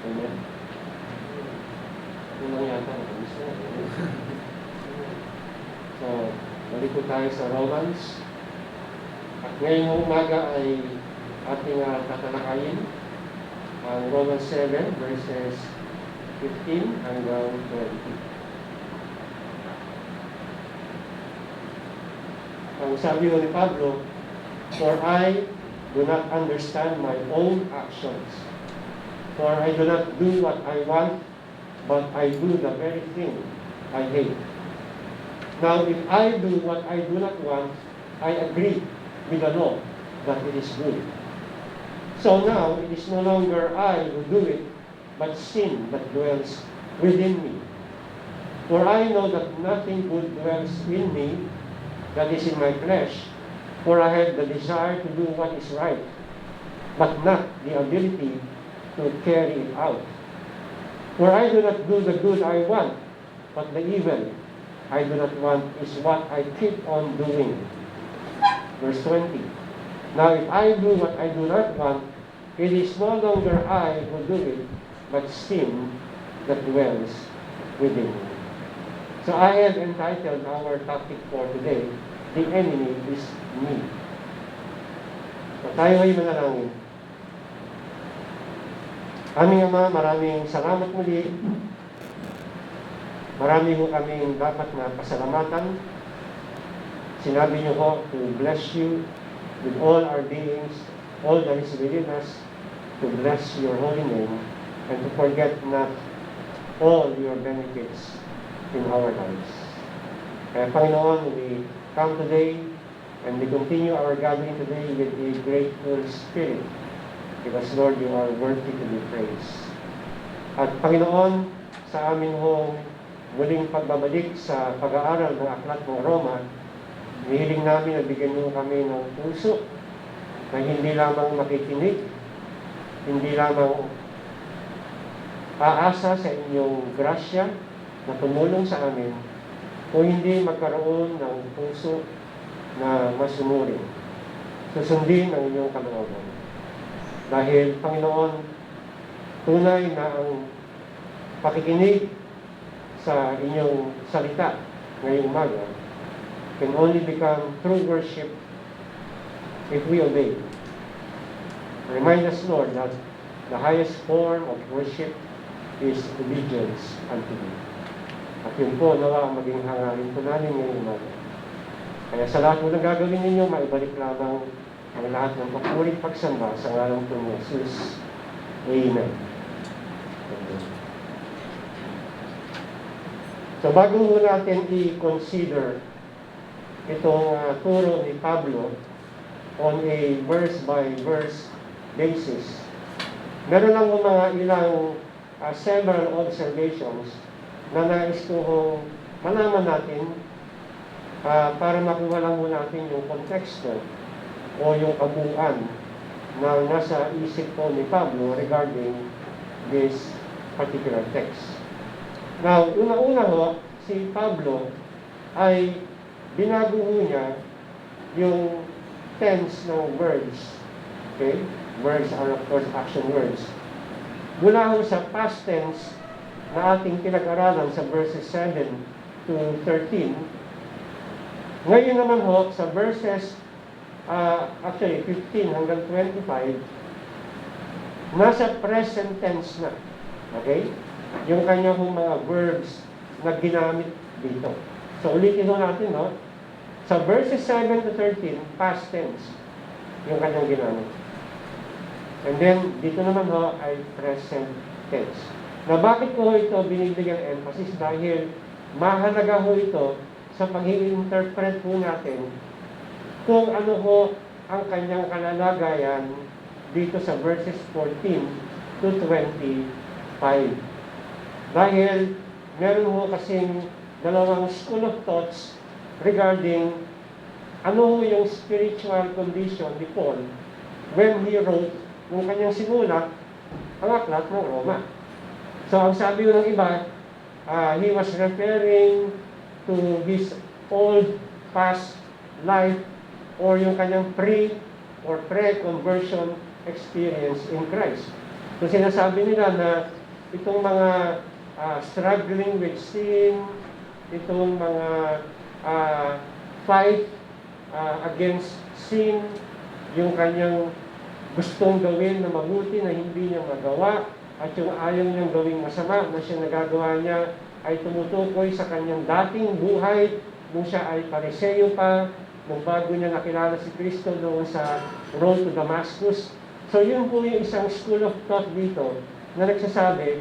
Amen. Unang yata, nakamis na. So, balik po tayo sa Romans. At ngayong umaga ay ating tatalakayin ang Romans 7 verses 15 hanggang 20. Ang sabi ni Pablo, "For I do not understand my own actions. For I do not do what I want, but I do the very thing I hate. Now, if I do what I do not want, I agree with the law that it is good. So now, it is no longer I who do it, but sin that dwells within me. For I know that nothing good dwells in me, that is in my flesh, for I have the desire to do what is right, but not the ability to carry it out. For I do not do the good I want, but the evil I do not want is what I keep on doing." Verse 20. "Now if I do what I do not want, it is no longer I who do it, but sin that dwells within me." So I have entitled our topic for today, "The Enemy is Me." So tayo ay manalangin. Aming Ama, maraming salamat muli. Marami ho kaming dapat na pasalamatan. Sinabi niyo ho to bless you with all our beings, all that is within us, to bless your holy name, and to forget not all your benefits in our lives. Kaya Panginoon, we come today and we continue our gathering today with a grateful spirit, because Lord, you are worthy to be praised. At Panginoon, sa amin hong muling pagbabalik sa pag-aaral ng Aklat ng Roma, hihiling namin na bigyan mo kami ng puso na hindi lamang makikinig, hindi lamang aasa sa inyong grasya na tumulong sa amin, o hindi magkaroon ng puso na masunurin, susundin ang inyong kalooban. Dahil, Panginoon, tunay na ang pakikinig sa inyong salita ngayong umaga can only become true worship if we obey. Remind us, Lord, that the highest form of worship is obedience unto you. At yun po, nawa ang maging hangarin po namin ngayong umaga. Kaya sa lahat po ng gagawin ninyo, maibalik lamang ang lahat ng papurit pagsamba sa ngalan po ni Jesus. Amen. So bago mo natin i-consider itong turo ni Pablo on a verse-by-verse basis, meron lang mga ilang several observations na nais kong malaman natin para makuha lang mo natin yung konteksto o yung kabuuan na nasa isip po ni Pablo regarding this particular text. Now, una-una ho, si Pablo ay binago niya yung tense ng words. Okay? Words are of course action words. Mula ho sa past tense na ating pinag-aralan sa verses 7 to 13, ngayon naman ho, sa verses actually 15 hanggang 25, nasa present tense na. Okay? Yung kanyang mga verbs na ginamit dito. So ulitin ho natin, no? Sa verses 7 to 13, past tense yung kanyang ginamit. And then, dito naman ho ay present tense. Na bakit ko ito binibigyan emphasis? Dahil mahalaga ho ito sa pag-i-interpret po natin kung ano ho ang kanyang kalalagayan dito sa verses 14 to 25. Dahil meron ho kasing dalawang school of thoughts regarding ano ho yung spiritual condition ni Paul when he wrote yung kanyang sinulat ang Aklat ng Roma. So ang sabi ng iba, he was referring to his old past life or yung kanyang pre-conversion experience in Christ. So sinasabi nila na itong mga struggling with sin, itong mga fight against sin, yung kanyang gustong gawin na mabuti na hindi niya magawa, at yung ayaw niyang gawing masama na siya nagagawa niya ay tumutukoy sa kanyang dating buhay nung siya ay Pariseo pa, nung bago niya nakilala si Kristo doon sa road to Damascus. So yun po yung isang school of thought dito na nagsasabi,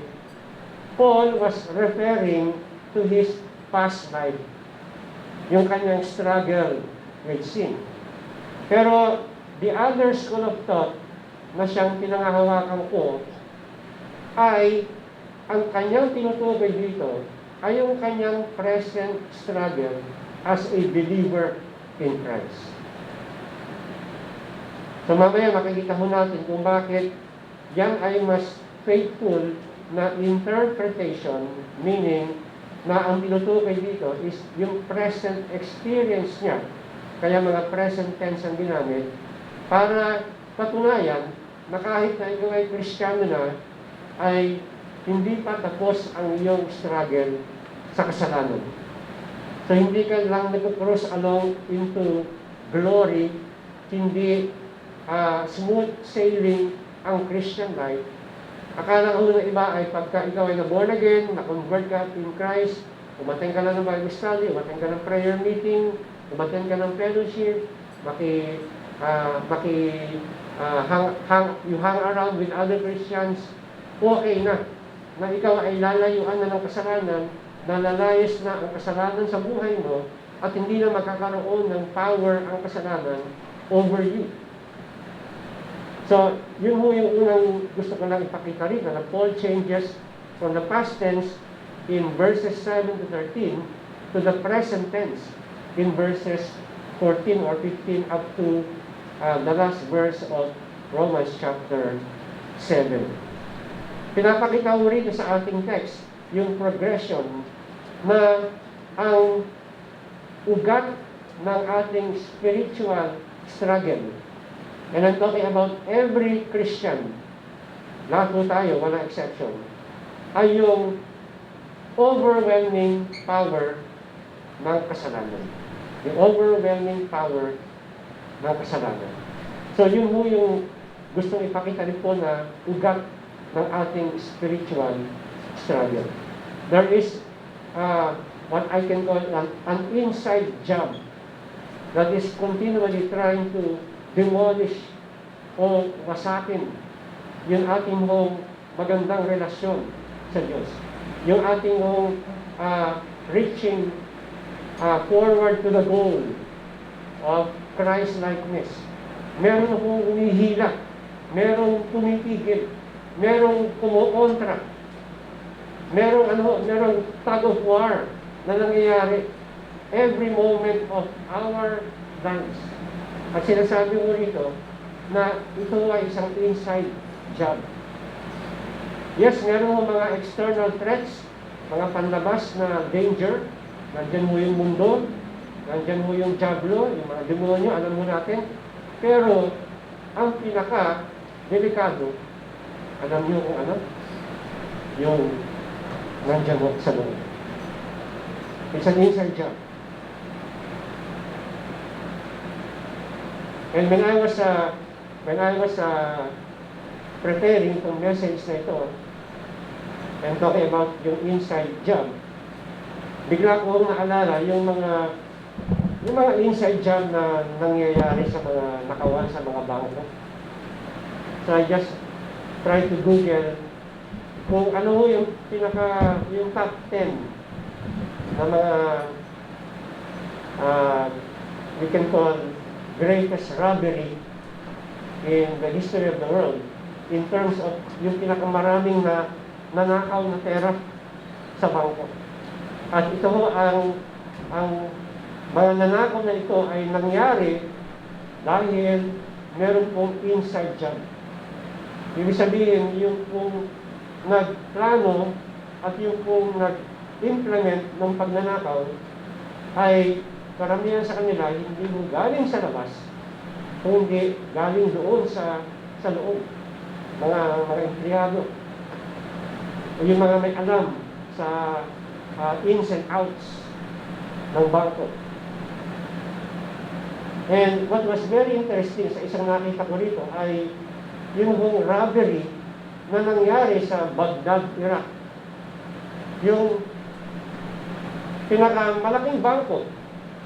Paul was referring to his past life, yung kanyang struggle with sin. Pero the other school of thought na siyang pinangahawakan ko ay ang kanyang tinutukoy dito ay yung kanyang present struggle as a believer in Christ. So mamaya makikita ho natin kung bakit yan ay mas faithful na interpretation, meaning na ang tinutukoy dito is yung present experience niya. Kaya mga present tense ang ginamit para patunayan na kahit na ikaw ay Kristiyano na, ay hindi pa tapos ang iyong struggle sa kasalanan. So hindi ka lang nag-cross along into glory, hindi smooth sailing ang Christian life. Akala ko ng iba ay pagka ikaw ay na-born again, na-convert ka in Christ, umattend ka lang ng Bible study, umattend ka ng prayer meeting, umattend ka ng fellowship, you hang around with other Christians, okay na ikaw ay lalayuan na ng kasalanan, nalalayas na ang kasalanan sa buhay mo, at hindi na magkakaroon ng power ang kasalanan over you. So, yun mo yung unang gusto ko lang ipakita rin, na Paul changes from the past tense in verses 7 to 13 to the present tense in verses 14 or 15 up to the last verse of Romans chapter 7. Pinapakita mo rito sa ating text yung progression na ang ugat ng ating spiritual struggle. And I'm talking about every Christian, lahat po tayo, wala exception, ay yung overwhelming power ng kasalanan. Yung overwhelming power ng kasalanan. So yun po yung gustong ipakita rin po na ugat ng ating spiritual struggle. There is what I can call an inside job that is continually trying to demolish o wasakin yung ating magandang relasyon sa Diyos. Yung ating reaching forward to the goal of Christ-likeness. Meron akong umihila, merong tumitigil, merong kumukontra, merong tug of war na nangyayari every moment of our lives. At sinasabi mo rito na ito ay isang inside job. Yes, meron mo mga external threats, mga panlabas na danger. Nandyan mo yung mundo, nandyan mo yung diablo, yung mga demonyo, alam mo natin. Pero ang pinaka-delikado, alam niyo kung ano? Yung nandyan mo sa loob. It's an inside job. And when I was preparing itong message na ito, and talking about yung inside job, bigla ko naalala yung mga inside job na nangyayari sa mga nakawan sa mga bangko. So I just try to Google kung ano yung yung top 10 na mga we can call greatest robbery in the history of the world in terms of yung pinakamaraming na nanakaw na pera sa bangko. At ito ang mga nanakaw na ito ay nangyari dahil meron pong inside job. Ibig sabihin, yung pong nagplano at yung pong nag-implement ng pagnanakaw ay karamihan sa kanila hindi mo galing sa labas, kundi galing doon sa loob. mga empleyado, o yung mga may alam sa ins and outs ng bangko. And what was very interesting sa isang nakita ko rito ay yung robbery na nangyari sa Baghdad, Iraq. Yung pinakamalaking bangko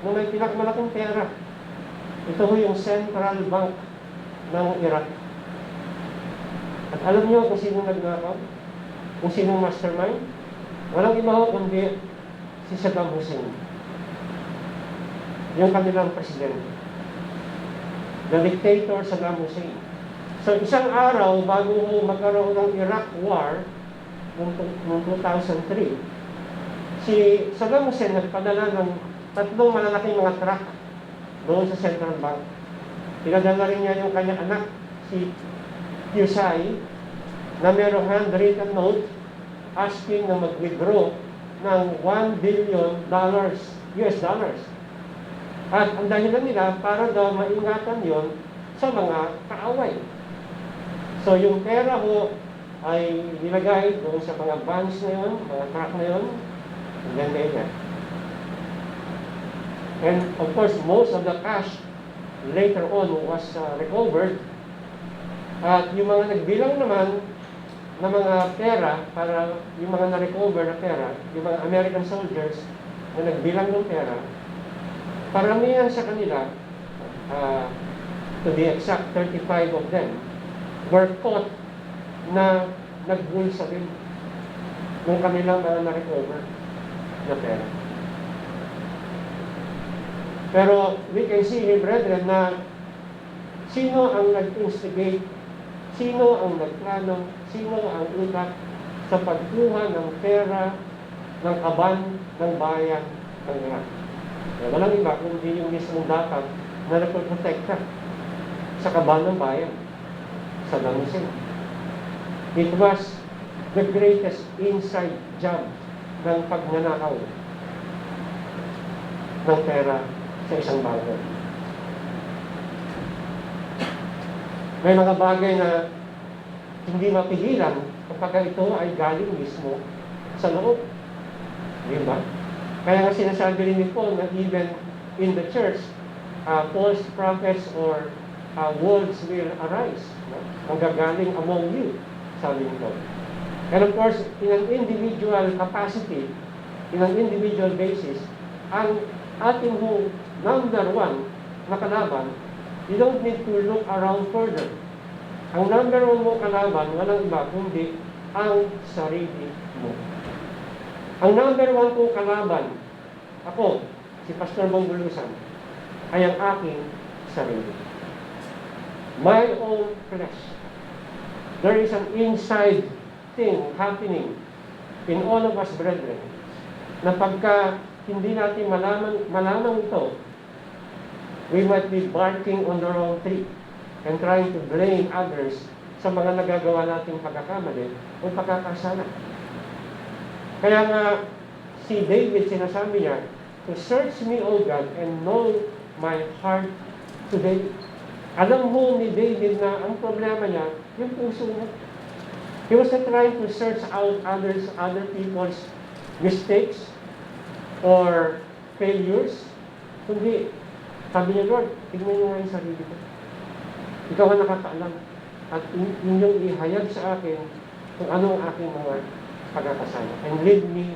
na may pinakamalaking pera. Ito ho yung Central Bank ng Iraq. At alam niyo kung sino nagnakaw? Kung sino mastermind? Walang iba ho kundi si Saddam Hussein. Yung kanilang presidente. The dictator Saddam Hussein. So isang araw bago magkaroon ng Iraq War noong 2003, si Saddam Hussein nagpadala ng 3 malalaking mga truck doon sa Central Bank. Pinadala rin niya yung kanyang anak, si Qusay, na mayroong handwritten note asking na mag-withdraw ng $1 billion US dollars. At ang dahilan nila para daw maingatan yon sa mga kaaway. So yung pera ho ay nilagay doon sa mga vans na yon, mga truck na yon, and then ganyan. And of course, most of the cash later on was recovered. At yung mga nagbilang naman ng mga pera, para yung mga na-recover na pera, yung mga American soldiers na nagbilang ng pera, paramihan sa kanila, to be exact, 35 of them, were caught na nagbulsa rin ng kanilang mga na-recover na pera. Pero we can see here, brethren, na sino ang nag-instigate, sino ang nagplano, sino ang utak sa pagkuha ng pera ng kaban ng bayan ng Iraq. Walang iba kundi yung mismong dapat na nagprotekta sa kaban ng bayan, Saddam Hussein. It was the greatest inside job ng pagnanakaw ng pera sa isang bagay. May mga bagay na hindi mapigilan kapag ito ay galing mismo sa loob. Di ba? Kaya nga sinasabi rin ni Paul na even in the church, false prophets or wolves will arise. No? Manggagaling among you, sabi nito. And of course, in an individual capacity, in an individual basis, ang ating number one na kalaban, you don't need to look around further. Ang number one mo kalaban, walang iba kundi ang sarili mo. Ang number one kong kalaban, ako, si Pastor Bongbulusan, ay ang aking sarili. My own flesh. There is an inside thing happening in all of us, brethren, na pagka hindi natin malaman ito, we might be barking on the wrong tree and trying to blame others sa mga nagagawa nating pagkakamali o pagkakasala. Kaya nga, si David, sinasabi niya, to search me, O God, and know my heart today. Alam mo ni David na ang problema niya, yung puso niya. He was not trying to search out other people's mistakes or failures. Kundi, sabi niya, Lord, tignan niyo nga yung sarili ko. Ikaw ang nakakaalam. At inyong ihayag sa akin kung ano ang aking mga pagkakasala. And lead me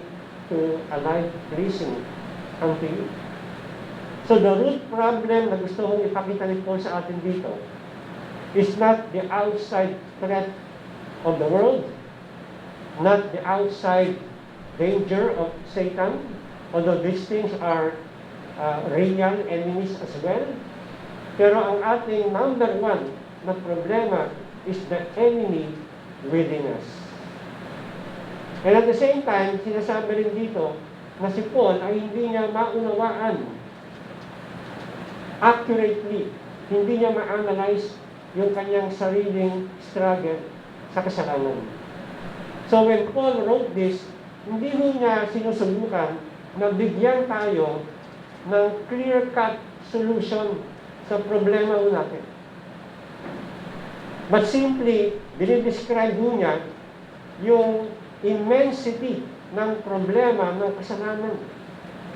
to a life pleasing unto you. So the root problem na gusto kong ipakita ni Paul sa atin dito is not the outside threat of the world, not the outside danger of Satan, although these things are real enemies as well. Pero ang ating number one na problema is the enemy within us. And at the same time, sinasabi rin dito na si Paul ay hindi niya maunawaan accurately, hindi niya ma-analyze yung kanyang sariling struggle sa kasalanan. So when Paul wrote this, hindi mo niya sinusubukan na bigyan tayo ng clear-cut solution sa problema natin. But simply, dinidescribe mo niya yung immensity ng problema ng kasalanan.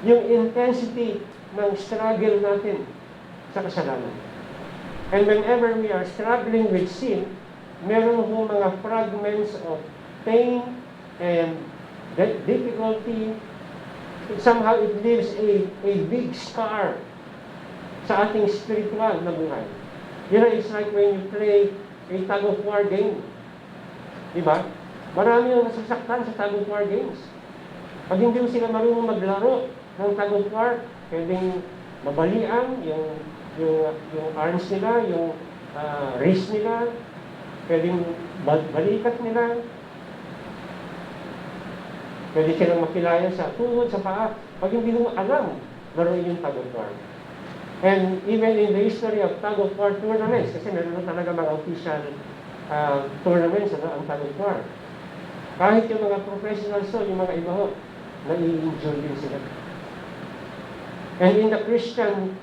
Yung intensity ng struggle natin sa kasalanan. And whenever we are struggling with sin, meron po mga fragments of pain and difficulty. Somehow it leaves a big scar sa ating spiritual na buhay. You know, it's like when you play a tug-of-war game. Diba? Marami yung nasasaktan sa tug-of-war games. Pag hindi mo sila marunong maglaro ng tug-of-war, pwedeng mabalian yung arms nila, yung wrist nila, pwedeng balikat nila, pwede silang makilayan sa tuhod, sa paa. Pag hindi mo alam, laruin yung tug-of-war. And even in the history of tug-of-war tournaments, kasi meron talaga mga official tournaments ang tug-of-war. Kahit yung mga professionals, yung mga iba ho, nai-enjoy din sila. And in the Christian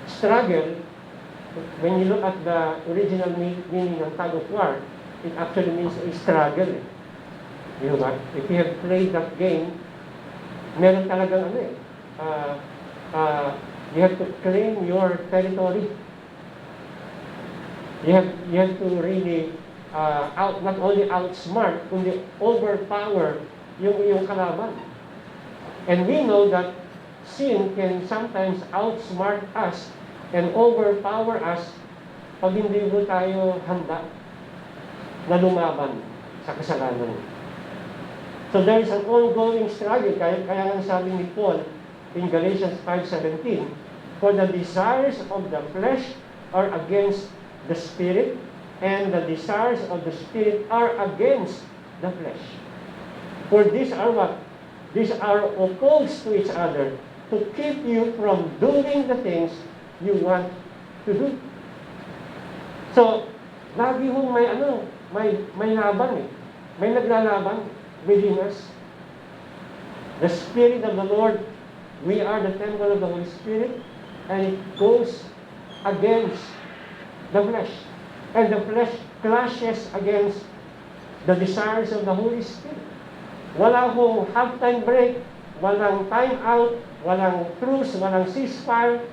struggle, when you look at the original meaning ng tug-of-war, it actually means a struggle. You know what? If you have played that game, meron talagang you have to claim your territory. You have to really not only outsmart, kundi overpower yung kalaban. And we know that sin can sometimes outsmart us and overpower us pag hindi mo tayo handa na lumaban sa kasalanan. So there is an ongoing struggle. Kaya nga sabi ni Paul in Galatians 5:17, for the desires of the flesh are against the Spirit, and the desires of the Spirit are against the flesh. For these are what? These are opposed to each other to keep you from doing the things you want to do. So, lagi hong may laban eh. May naglalaban within us. The Spirit of the Lord, we are the temple of the Holy Spirit, and it goes against the flesh. And the flesh clashes against the desires of the Holy Spirit. Wala hong half-time break, walang time out, walang truce, walang ceasefire,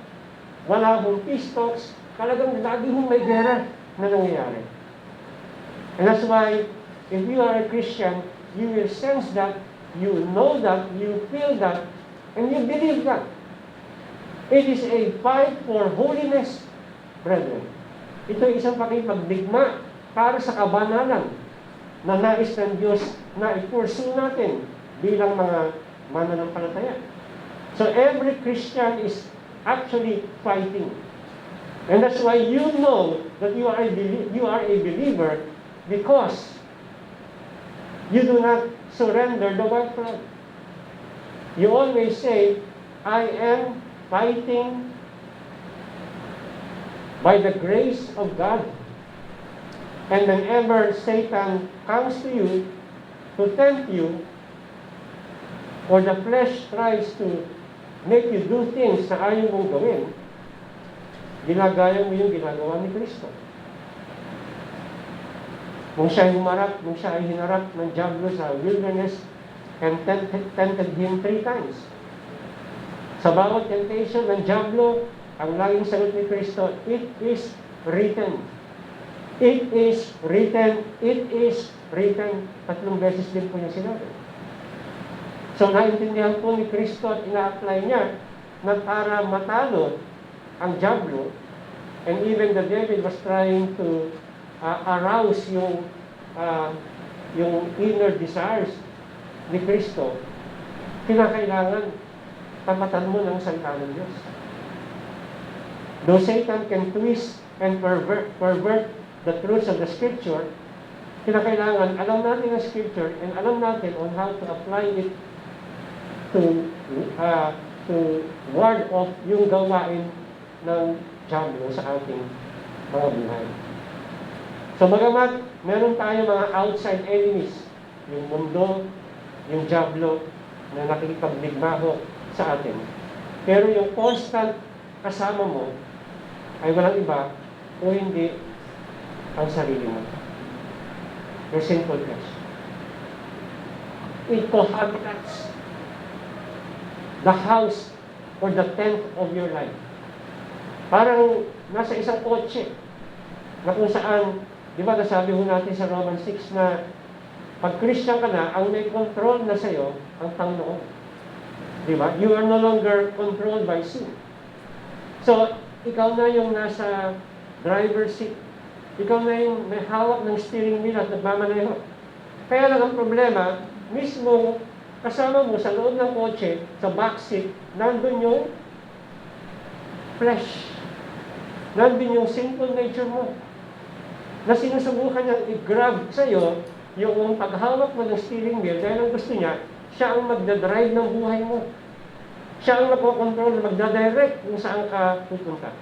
wala hong peace talks. Talagang lagi hong may gera na nangyayari. And that's why, if you are a Christian, you will sense that, you know that, you feel that, and you believe that. It is a fight for holiness, brethren. Ito ay isang pakipagdigma para sa kabanalan na nais ng Diyos na i-pursue natin bilang mga mananampalataya. So every Christian is actually fighting. And that's why you know that you are a believer because you do not surrender the white flag. You always say, I am fighting by the grace of God. And whenever Satan comes to you to tempt you, or the flesh tries to make you do things na ayaw mong gawin, ginagaya mo yung ginagawa ni Kristo. Kung siya ay hinarap ng diablo sa wilderness and tempted him 3 times. Sa bawat temptation ng diablo, ang laging sagot ni Kristo, it is written. It is written. It is written. 3 beses din po niya sinabi. So naintindihan po ni Kristo at ina-apply niya na para matalo ang diablo, and even the devil was trying to arouse yung inner desires ni Kristo, kinakailangan tapatan mo ng salita ng Diyos. Though Satan can twist and pervert the truths of the Scripture, kinakailangan alam natin ang Scripture and alam natin on how to apply it to ward off yung gawain ng diablo sa ating mga buhay. So bagamat meron tayo mga outside enemies, yung mundo, yung diablo na nakikipagdigmaho sa atin. Pero yung constant kasama mo ay walang iba o hindi ang sarili mo. Your sinful flesh. It cohabitates the house or the tent of your life. Parang nasa isang kotse na kung saan, di ba nasabi ho natin sa Romans 6 na pag Christian ka na, ang may control na sa'yo, ang Panginoon. Di ba? You are no longer controlled by sin. So, ikaw na yung nasa driver's seat. Ikaw na yung may hawak ng steering wheel at nagmamaneho. Kaya lang ang problema, mismo kasama mo sa loob ng kotse, sa backseat, nandun yung flesh. Nandun yung sinful nature mo. Na sinusubukan niyang i-grab sa'yo yung paghawak mo ng steering wheel dahil ang gusto niya, siya ang magdadrive ng buhay mo. Siya ang magkocontrol, magdadirect kung saan ka pupunta.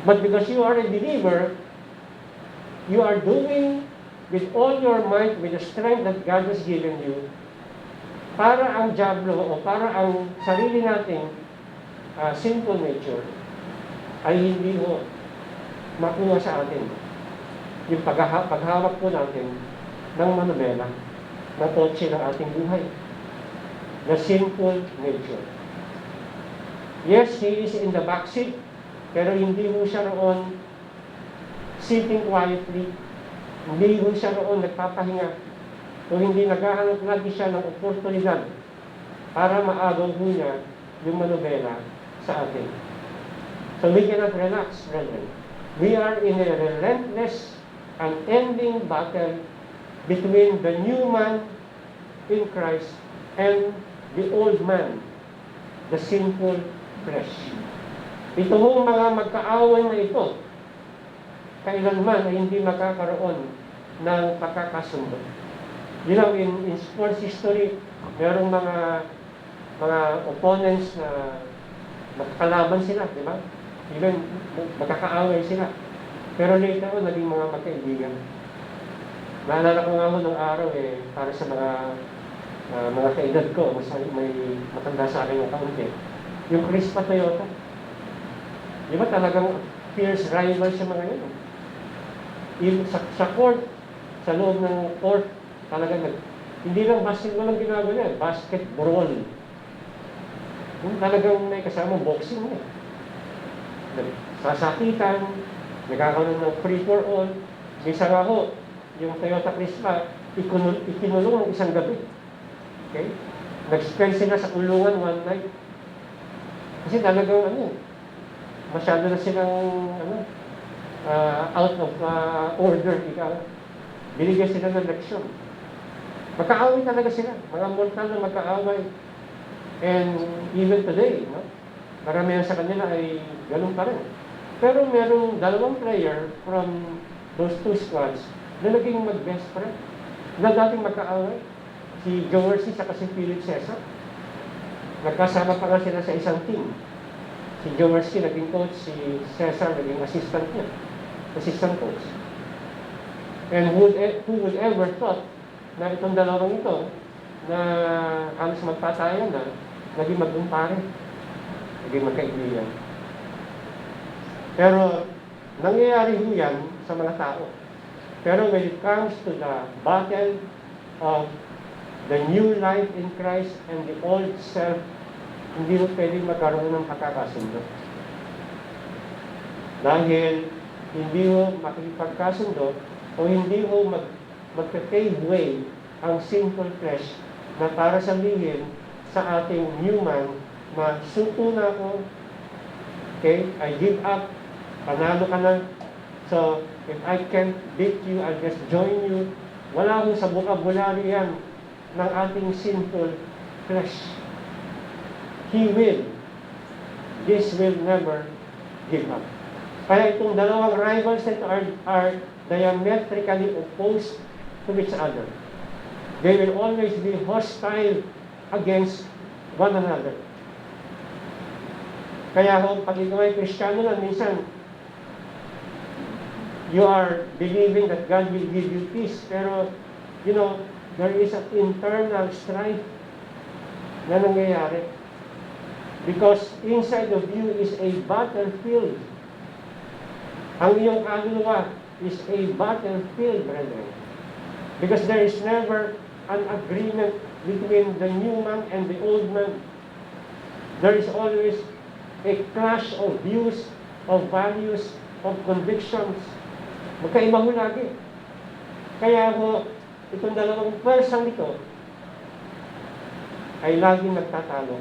But because you are a believer, you are doing with all your might, with the strength that God has given you, para ang diablo o para ang sarili nating sinful nature ay hindi mo makuha sa atin. Yung paghawak po natin ng manubela na kotse ng ating buhay. The sinful nature. Yes, he is in the backseat, pero hindi mo siya roon sitting quietly. Hindi mo siya roon nagpapahinga. O hindi naghahanap lagi siya ng oportunidad para maagaw po niya yung manubela sa atin. So we cannot relax, brethren. We are in a relentless, unending battle between the new man in Christ and the old man, the sinful flesh. Ito hong mga magkaaway na ito, kailanman ay hindi magkakaroon ng pagkakasundo. You know, in sports history, merong mga opponents na magkakalaban sila, di ba? Even magkakaaway sila. Pero later on, naging mga magkaibigan. Naalala ko nga ho nung araw para sa mga kaedad ko, may matanda sa akin ng kaunti. Yung Crispa Toyota. Di ba talagang fierce rival sa mga yun? Sa court, sa loob ng court, talagang hindi lang basketball ang ginagawa niya, basketball. Talagang may kasama boxing niya. Sasakitan, nagkakaroon ng free for all. Minsan nga ho, yung Toyota Crispa, ikinulong ng isang gabi. Okay? Nag-spend sila sa kulungan one night. Kasi talagang masyado na silang out of order. Binigyan sila ng leksyon. Magkaaway talaga sila. Mga mortal na magkaaway. And even today, maramihan sa kanila ay ganun pa rin. Pero merong dalawang player from those two squads na naging mag-best friend. Na dating magkaaway. Si Joe at si Philip Cesar. Nagkasama pa nga sila sa isang team. Si Joe naging coach, si Cesar naging assistant niya. Assistant coach. And who would ever thought na itong dalawang ito na halos magpatayan na naging magkumpare, naging magkaibigan. Pero nangyayari ho yan sa mga tao. Pero when it comes to the battle of the new life in Christ and the old self, hindi mo pwedeng magkaroon ng pagkakasundo. Dahil hindi mo makikipagkasundo o hindi mo mag-pave way ang sinful flesh na para sabihin sa ating new man na suko na ako, okay, I give up, panalo ka na, so if I can't beat you, I'll just join you. Wala mo sa vocabulary yan ng ating sinful flesh. He will. This will never give up. Kaya itong dalawang rivals nito are diametrically opposed to each other. They will always be hostile against one another. Kaya pag ikaw ay Kristiyano na, minsan, you are believing that God will give you peace. Pero, there is an internal strife na nangyayari. Because inside of you is a battlefield. Ang iyong kaluluwa is a battlefield, brethren. Because there is never an agreement between the new man and the old man. There is always a clash of views, of values, of convictions. Magkaiba ho lagi. Kaya ho, itong dalawang pwersang ito ay laging nagtatalo.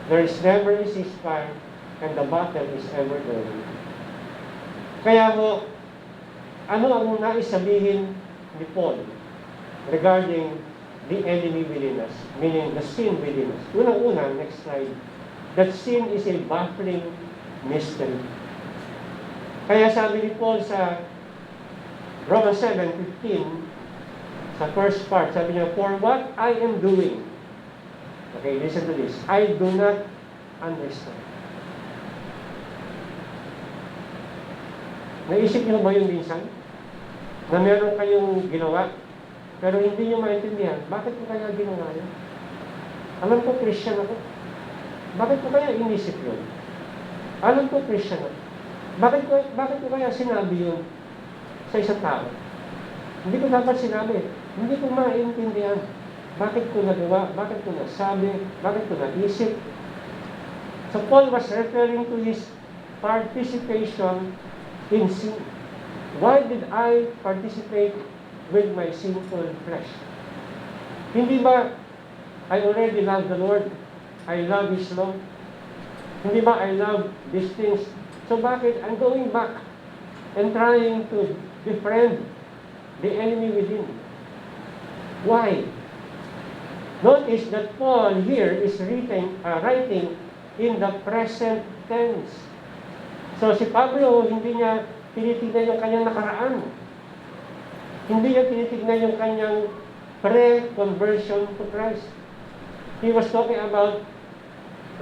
There is never a ceasefire and the battle is ever going. Kaya ho, ano ang nais sabihin ni Paul regarding the enemy within us, meaning the sin within us? Unang-una, next slide, that sin is a baffling mystery. Kaya sabi ni Paul sa Romans 7:15, sa first part, sabi niya, for what I am doing, okay, listen to this, I do not understand. Naisip niyo ba yun minsan? Na meron kayong ginawa, pero hindi niyo maintindihan, bakit ko kaya ginawa yun? Alam ko, Christian ako. Bakit ko kaya inisip yun? Alam ko, Christian ako. Bakit ko kaya sinabi yun sa isang tao? Hindi ko dapat sinabi. Hindi ko maintindihan. Bakit ko nagawa? Bakit ko nasabi? Bakit ko naisip? So Paul was referring to his participation in sin. Why did I participate with my sinful flesh? Hindi ba I already love the Lord? I love His law? Hindi ba I love these things? So bakit I'm going back and trying to befriend the enemy within? Why? Notice that Paul here is writing in the present tense. So si Pablo, hindi niya tinitignan yung kanyang nakaraan. Hindi niya tinitignan yung kanyang pre-conversion to Christ. He was talking about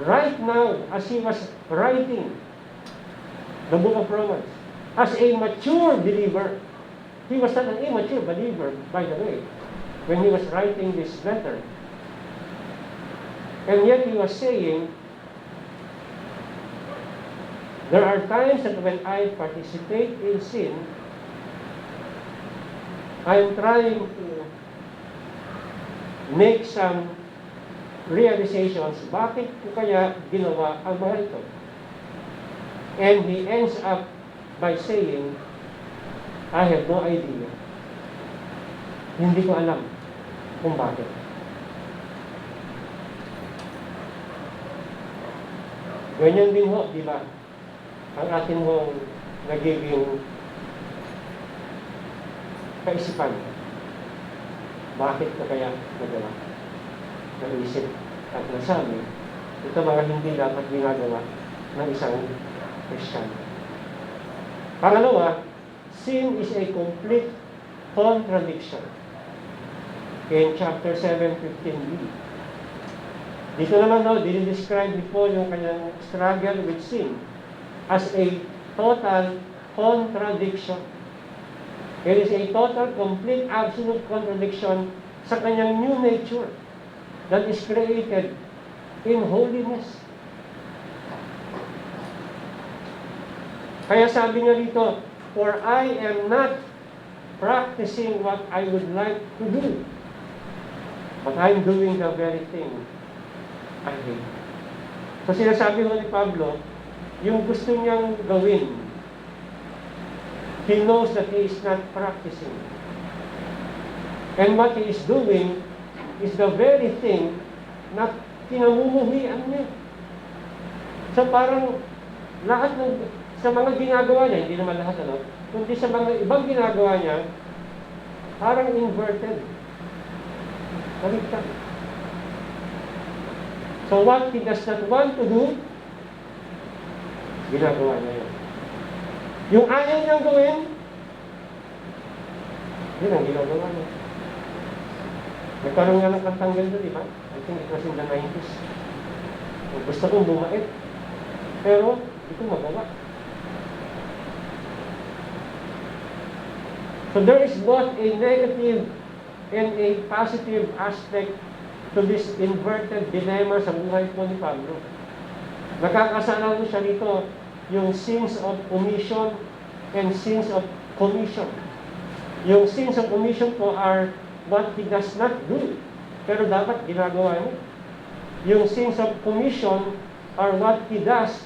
right now as he was writing the book of Romans. As a mature believer, he was not an immature believer, by the way, when he was writing this letter. And yet he was saying, there are times that when I participate in sin, I am trying to make some realizations, bakit ko kaya ginawa ang mga ito? And he ends up by saying, I have no idea. Hindi ko alam kung bakit. Ganyan din ho, di ba? Ang atin hong nagiging kaisipan. Bakit ko kaya nagawa? Naisip at nasabi, ito mga hindi dapat ginagawa ng isang Christian. Pangalawa, sin is a complete contradiction. In chapter 7:15b. Dito naman, dinidescribe ni Paul yung kanyang struggle with sin as a total contradiction. It is a total, complete, absolute contradiction sa kanyang new nature that is created in holiness. Kaya sabi niya dito, for I am not practicing what I would like to do, but I'm doing the very thing I hate. So sinasabi ni Pablo, yung gusto niyang gawin, he knows that he is not practicing. And what he is doing is the very thing na kinamumuhian niya. So parang lahat sa mga ginagawa niya, hindi naman lahat kundi sa mga ibang ginagawa niya, parang inverted. Baliktad. So what he does not want to do, ginagawa niya yun. Yung ayaw niyang gawin, yun ang ginagawa niya. Nagkaroon nga ng kantang ganito, di ba? I think it was in the 90s. Gusto kong bumait, pero hindi ko magawa. So there is both a negative and a positive aspect to this inverted dilemma sa buhay po ni Pablo. Nakakasalanan siya dito yung sins of omission and sins of commission. Yung sins of omission po are what he does not do, pero dapat ginagawa niya. Yung sins of commission are what he does,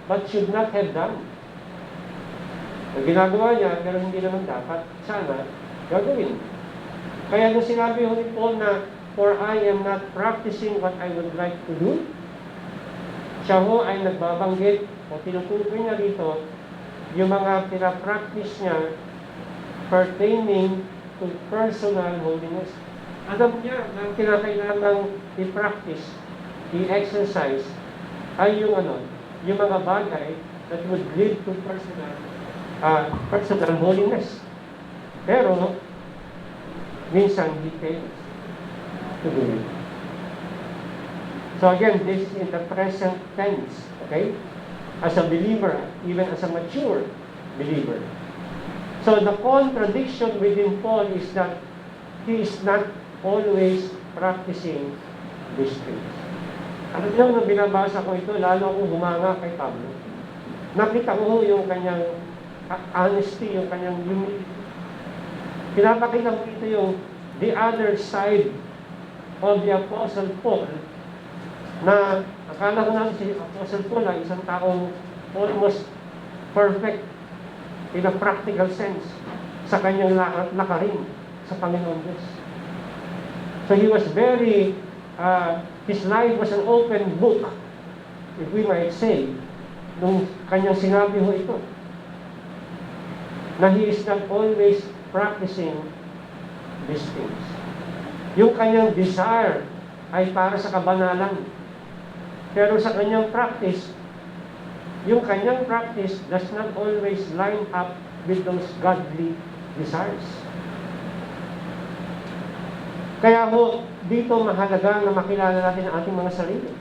but should not have done. Ang ginagawa niya, pero hindi naman dapat, sana, gagawin. Kaya nung sinabi ni Paul na, for I am not practicing what I would like to do, siya ho ay nagbabanggit o tinutukoy niya rito yung mga pinapractice niya pertaining to personal holiness. Alam niya na kinakailangang i-practice, i-exercise ay yung yung mga bagay that would lead to personal holiness. Pero minsan he fails to do it. So again, this is in the present tense, okay? As a believer, even as a mature believer. So the contradiction within Paul is that he is not always practicing these things. Alam niyo, nung binabasa ko ito, lalo akong humanga kay Pablo. Nakita ko yung kanyang honesty, yung kanyang humility. Pinapakita ko ito yung the other side of the Apostle Paul, na akala ko lang si Apostle Paul ay isang taong almost perfect in a practical sense sa kanyang lakarin sa Panginoon Diyos. So he was very, his life was an open book, if we might say, nung kanyang sinabi ho ito, na he is not always practicing these things. Yung kanyang desire ay para sa kabanalan. Pero sa kanyang practice, yung kanyang practice does not always line up with those godly desires. Kaya ho, dito mahalaga na makilala natin ang ating mga sarili.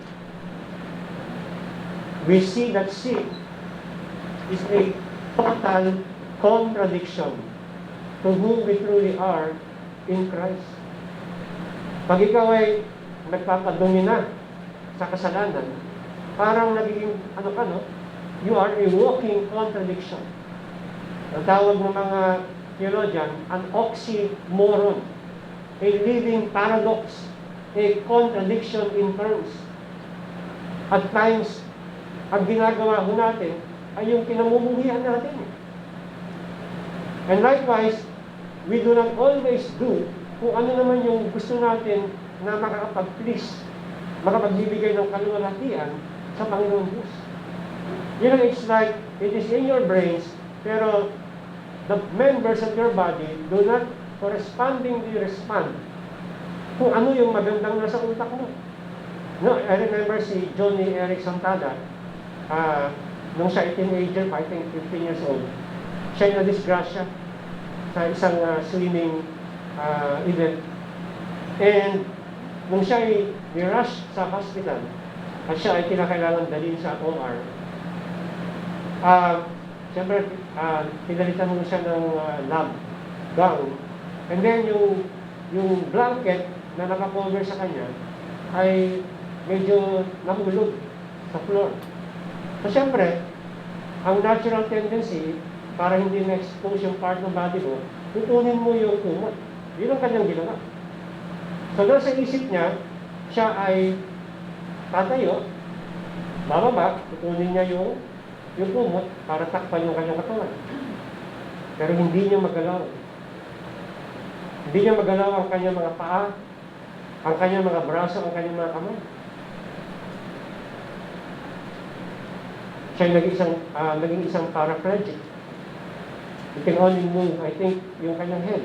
We see that sin is a total contradiction to who we truly are in Christ. Pag ikaw ay nagpapadumi na sa kasalanan, parang nagiging, you are a walking contradiction. Ang tawag ng mga theologian, an oxymoron, a living paradox, a contradiction in terms. At times, ang ginagawa ho natin ay yung kinamumuhian natin. And likewise, we do not always do kung ano naman yung gusto natin na makakapag-please, makapagbibigay ng kaluwalhatian sa Panginoon Diyos. You know, it's like, it is in your brains, pero the members of your body do not correspondingly respond kung ano yung magandang nasa utak mo. No, I remember si Johnny Eric Santada, nung siya ay teenager, I think 15 years old, siya ay na-disgrasya sa isang swimming event. And nung siya ay ni-rush sa hospital, at siya ay kinakailangan dalhin sa OR, siyempre, pinalitan mo siya ng lab gown. And then yung blanket na nakakover sa kanya ay medyo nahulog sa floor. So siyempre, ang natural tendency para hindi na-expose yung part ng body mo, tutunin mo yung kumot. Yun ang kanyang ginawa. So nasa isip niya, siya ay tatayo, bababa, tutunin niya yung kumot para takpan yung kanyang katawan. Pero hindi niya magalaw. Hindi niya magalaw ang kanyang mga paa, ang kanyang mga braso, ang kanyang mga kamay. Siya naging isang paraplegic. You can only move, I think, yung kanyang head.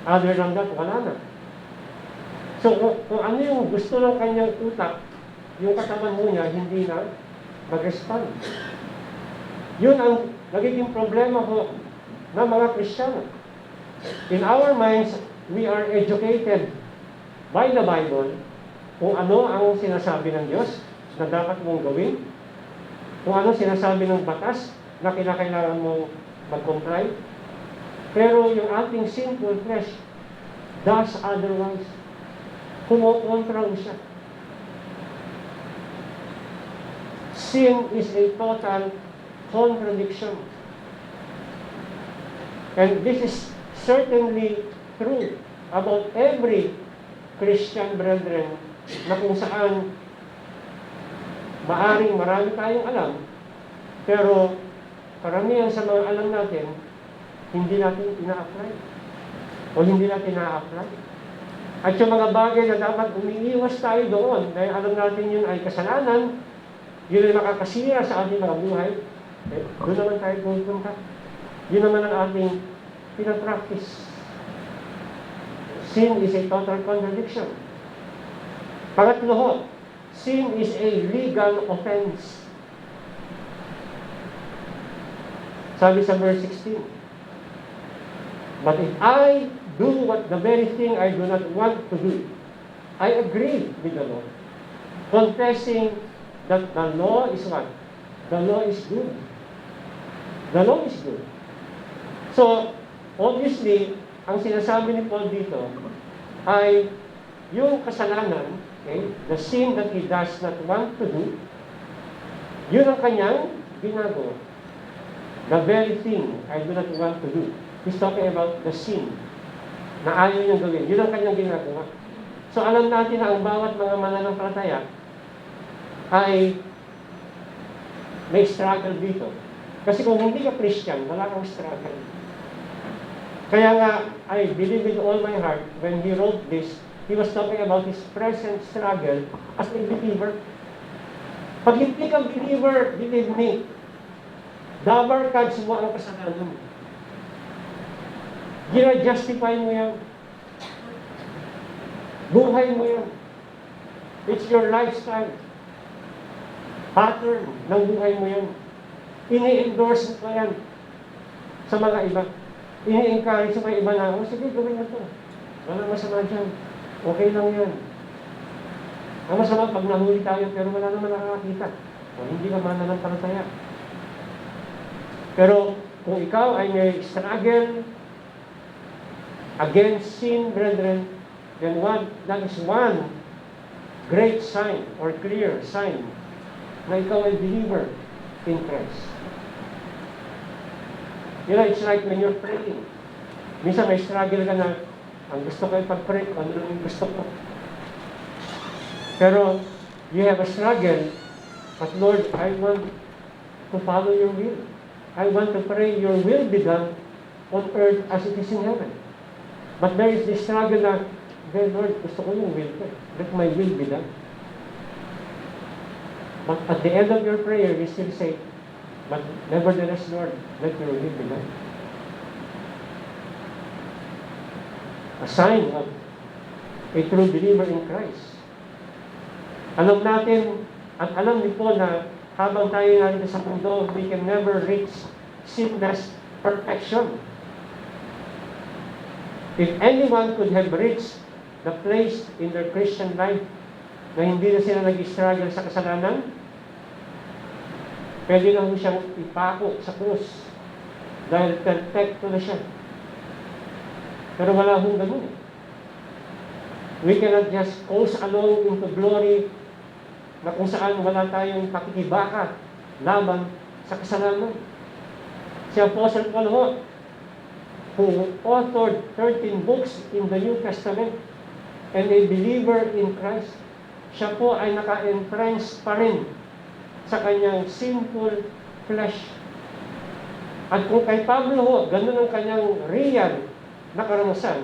Other than that, wala na. So, kung ano yung gusto ng kanyang utak, yung katawan mo niya, hindi na mag-respond. Yun ang nagiging problema ko ng mga Kristiyano. In our minds, we are educated by the Bible kung ano ang sinasabi ng Diyos na dapat mong gawin, kung ano sinasabi ng batas na kinakailangan mong mag-comply. Pero yung ating sinful flesh does otherwise. Kumokontra siya. Sin is a total contradiction. And this is certainly true about every Christian brethren na kung saan maaring marami tayong alam, pero karamihan sa mga alam natin, hindi natin ina-apply o hindi natin na-apply. At yung mga bagay na dapat umiiwas tayo doon, dahil alam natin yun ay kasalanan, yun ay makakasira sa ating mga buhay, doon naman tayo pupunta. Yun naman ang ating pinapractice. Sin is a total contradiction. Pangatlo, sin is a legal offense. Sabi sa verse 16, but if I do what the very thing I do not want to do, I agree with the law, confessing that the law is what? The law is good. The law is good. So, obviously, ang sinasabi ni Paul dito ay yung kasalanan, okay, the sin that he does not want to do, yun ang kanyang ginagawa. The very thing I do not want to do. He's talking about the sin na ayaw niyang gawin. Yun ang kanyang ginagawa. So alam natin na ang bawat mga mananampalataya ay may struggle dito. Kasi kung hindi ka Christian, wala kang struggle. Kaya nga, I believe with all my heart, when he wrote this, he was talking about his present struggle as a believer. Pag hindi ka believer, believe me, dabarkad mo ang kasalanan mo. Gina-justify mo yan. Buhay mo yan. It's your lifestyle. Pattern ng buhay mo yan. Ini-endorse mo yan sa mga iba. Ini-encourage sa mga iba na, oh, sige, gawin mo ito. Walang masama dyan. Okay lang yan. Ang masama pag nahuli tayo, pero wala naman nakakakita. O hindi ka mananampalataya. Pero kung ikaw ay may struggle against sin, brethren, then that is one great sign or clear sign na ikaw ay believer in Christ. You know, it's like when you're praying. Minsan may struggle ka na, ang gusto ko ay pag-pray, ano yung gusto ko. Pero you have a struggle, but Lord, I want to follow your will. I want to pray your will be done on earth as it is in heaven. But there is this struggle na, Lord, gusto ko yung will ko. Let my will be done. But at the end of your prayer, you still say, but nevertheless, Lord, let your will be done. A sign of a true believer in Christ. Alam natin, at alam ni Paul na habang tayo natin sa mundo, we can never reach sinless perfection. If anyone could have reached the place in their Christian life na hindi na sila nag-struggle sa kasalanan, pwede na siyang ipako sa krus dahil perfecto na siya. Pero wala hong ganun. We cannot just coast along into glory na kung saan wala tayong pakikibaka laban sa kasalanan. Si Apostle Paul ho, who authored 13 books in the New Testament and a believer in Christ, siya po ay naka-entrench pa rin sa kanyang sinful flesh. At kung kay Pablo ho, ganun ang kanyang real na karanasan,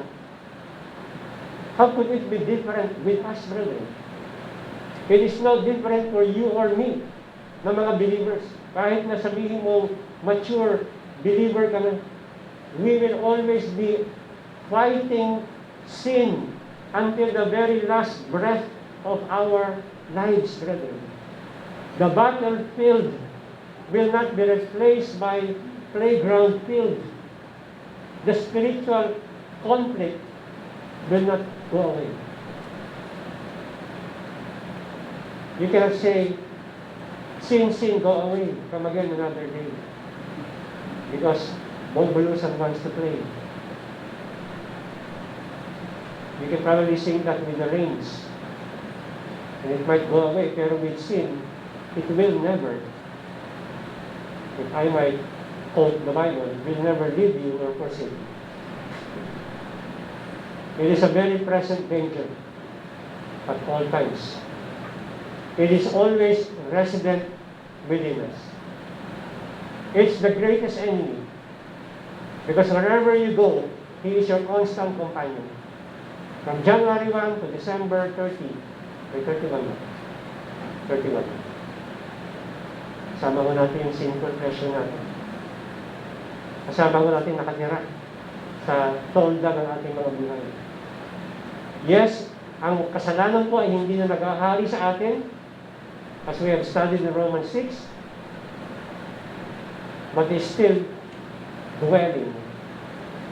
how could it be different with us, brethren? It is no different for you or me na mga believers. Kahit na sabihin mo mature believer ka na, we will always be fighting sin until the very last breath of our lives, brethren. The battlefield will not be replaced by playground field. The spiritual conflict will not go away. You cannot say, sin, go away, come again another day. Because Bongbolusan wants to play. You can probably sing that with the rains. And it might go away, pero with sin, it will never if I might quote the Bible, will never leave you nor forsake you. It is a very present danger at all times. It is always resident within us. It's the greatest enemy. Because wherever you go, he is your constant companion. From January 1 to December 30, ay 31 na. 31. Kasama ko natin yung sinful pleasure natin. Kasama ko natin nakatira sa tolda ng ating mga buhay. Yes, ang kasalanan po ay hindi na naghahari sa atin, as we have studied in Romans 6, but is still dwelling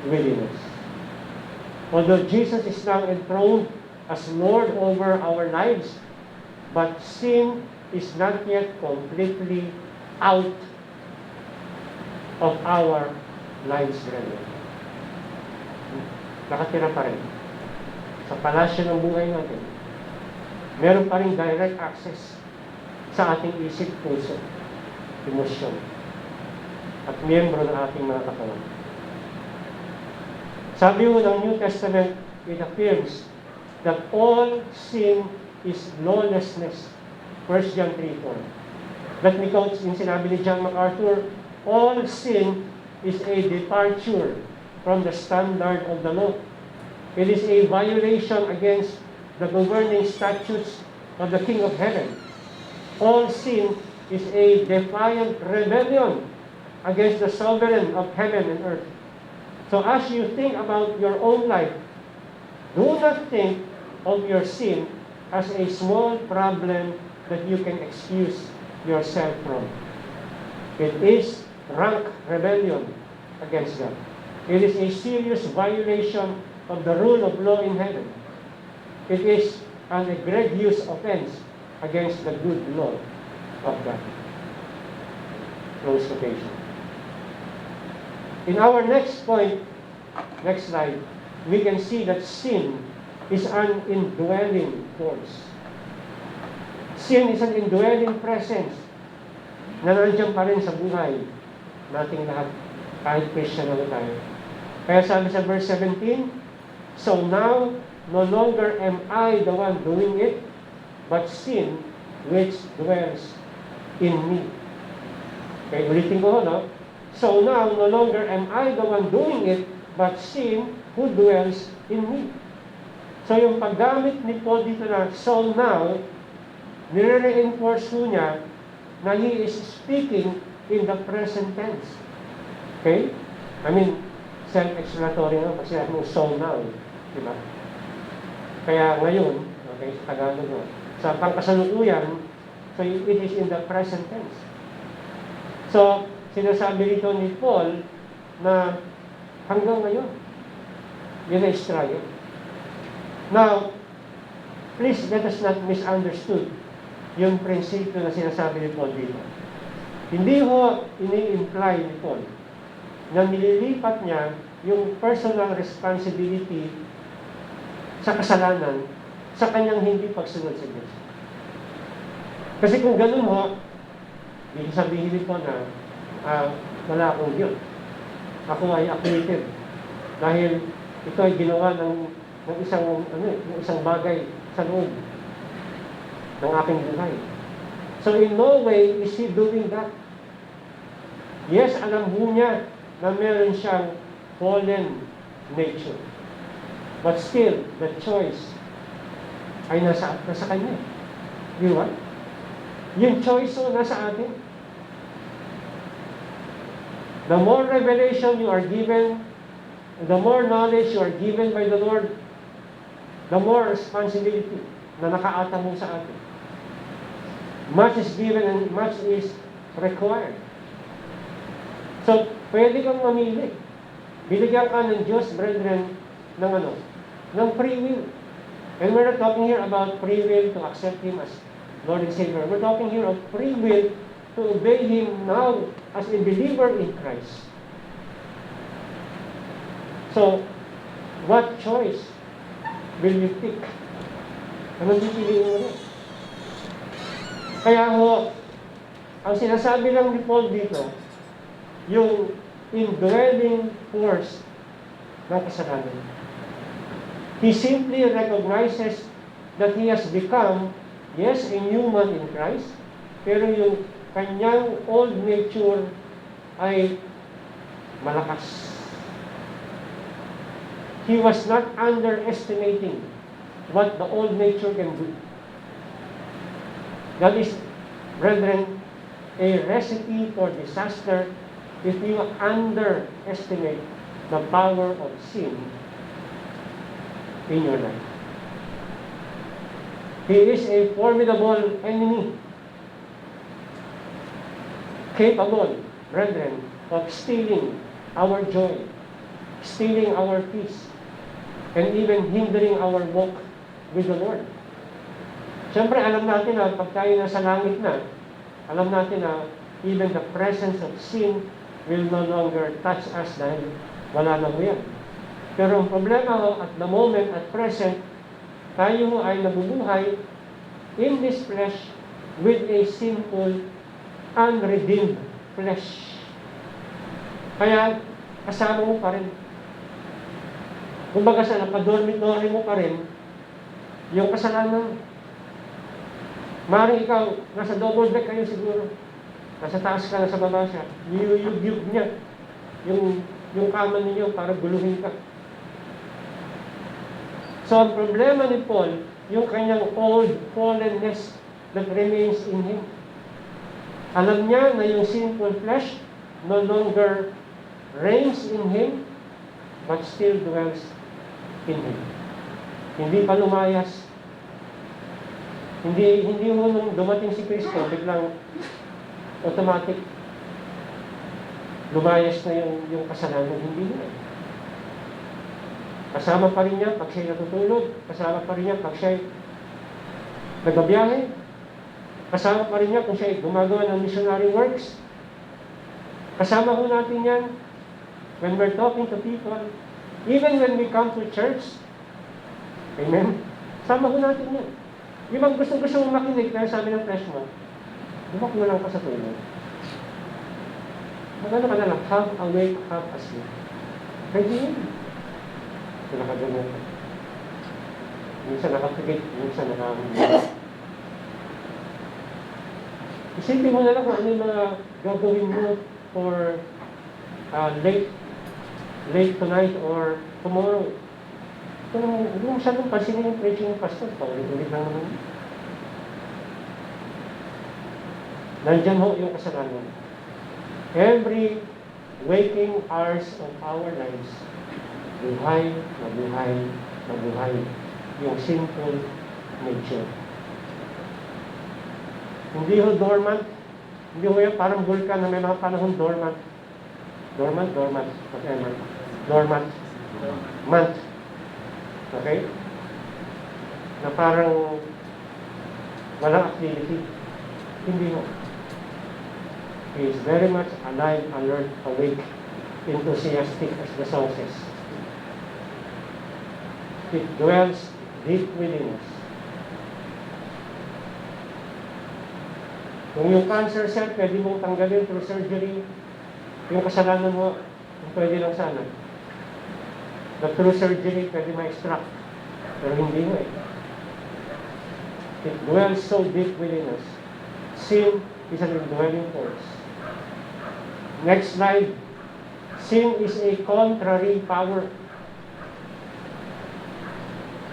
within us. Although Jesus is now enthroned as Lord over our lives, but sin is not yet completely out of our lives, brethren. Nakatira pa rin sa palasyo ng buhay natin. Meron pa rin direct access sa ating isip, puso, emosyon, at miyembro ng ating mga katawan. Sabi mo ng New Testament, it affirms that all sin is lawlessness. 1 John 3:4. Let me quote yung sinabi ni John MacArthur, all sin is a departure from the standard of the law. It is a violation against the governing statutes of the King of Heaven. All sin is a defiant rebellion against the sovereign of heaven and earth. So as you think about your own life, do not think of your sin as a small problem that you can excuse yourself from. It is rank rebellion against God. It is a serious violation of the rule of law in heaven. It is an egregious offense against the good law of God. Close quotation. In our next point, next slide, we can see that sin is an indwelling force. Sin is an indwelling presence na nandiyan pa rin sa buhay nating lahat, kahit Christian na tayo. Kaya sabi sa verse 17, so now, no longer am I the one doing it, but sin which dwells in me. Okay, ulitin ko, no? So now, no longer am I the one doing it, but sin who dwells in me. So yung paggamit ni Paul dito na, so now, nire-reinforce niya na he is speaking in the present tense. Okay? I mean, self-explanatory na kasi mo so now. Diba? Kaya ngayon, okay, sa Tagalog mo, sa pangkasalukuyan, so it is in the present tense. So, sinasabi rito ni Paul na hanggang ngayon, yun na Israel. Now, please let us not misunderstood yung prinsipyo na sinasabi ni Paul dito. Hindi ho ini-imply ni Paul na nililipat niya yung personal responsibility sa kasalanan sa kanyang hindi pagsunod sa Diyos. Kasi kung ganun ho, hindi sabihin ko na wala akong guilt. Ako ay acquitted. Dahil ito ay ginawa ng isang bagay sa loob ng aking buhay. So in no way is he doing that. Yes, alam mo niya na meron siyang fallen nature. But still, the choice ay nasa kanya. Di ba? Yung choice nasa atin. The more revelation you are given, the more knowledge you are given by the Lord, the more responsibility na nakaata mo sa atin. Much is given and much is required. So, pwede kang mamili. Binigyan ka ng Diyos, brethren, ng free will. And we're not talking here about free will to accept Him as Lord and Savior. We're talking here of free will to obey Him now as a believer in Christ. So, what choice will you pick? Anong pipiliin mo na? Kaya ho, ang sinasabi lang ni Paul dito, yung indwelling force ng kasalanan. He simply recognizes that he has become, yes, a human in Christ, pero yung kanyang old nature ay malakas. He was not underestimating what the old nature can do. That is, brethren, a recipe for disaster if you underestimate the power of sin in your life. He is a formidable enemy, capable, brethren, of stealing our joy, stealing our peace, and even hindering our walk with the Lord. Siyempre, alam natin na pag tayo nasa langit na, alam natin na even the presence of sin will no longer touch us dahil wala na ho yan. Pero ang problema ho, at the moment, at present, tayo ay nabubuhay in this flesh with a sinful, unredeemed flesh. Kaya, kasama mo pa rin. Kumbaga sa napadormitory mo pa rin, yung kasalanan. Maaaring ikaw, nasa double deck kayo siguro. Nasa taas ka, nasa baba siya. Niyuyug niya yung kama ninyo para guluhin ka. So, ang problema ni Paul, yung kanyang old fallenness that remains in him. Alam niya na yung sinful flesh no longer reigns in him, but still dwells in him. Hindi pa lumayas. Hindi mo nung dumating si Kristo, biglang automatic lumayas na yung kasalanan. Hindi na. Kasama pa rin niya pag siya'y natutulog. Kasama pa rin niya pag siya'y nagbabiyahe. Kasama pa rin niya kung siya'y gumagawa ng missionary works. Kasama ho natin yan when we're talking to people. Even when we come to church. Amen? Kasama ho natin yan. Yung mga gusto mong makinig, kaya sabi ng flesh mo, bumak mo lang ka sa tulog. Magano ka na lang, half awake, half asleep. Pwede yun. Ito nakagano'n. Minsan nakapigit, minsan nakakamigit. Isipin mo na lang kung ano yung mga gagawin mo for late tonight or tomorrow. Kung hindi mo masyadong pansinin yung preaching ng pastor, paulit-ulit lang naman. Nandyan ho yung kasalanan. Every waking hours of our lives, buhay yung sinful nature. Hindi ho dormant. Hindi ho yan parang vulkan na may mga panahon dormant. Dormant, whatever. Dormant. Month. Okay? Na parang walang activity. Hindi mo. He is very much alive, alert, awake, enthusiastic as the song says. It dwells deep within us. Kung yung cancer cell, pwede mong tanggalin through surgery, yung kasalanan mo, pwede lang sana. But through surgery, pwede ma-extract. Pero hindi mo eh. It dwells so deep within us. Sin is an indwelling force. Next slide. Sin is a contrary power.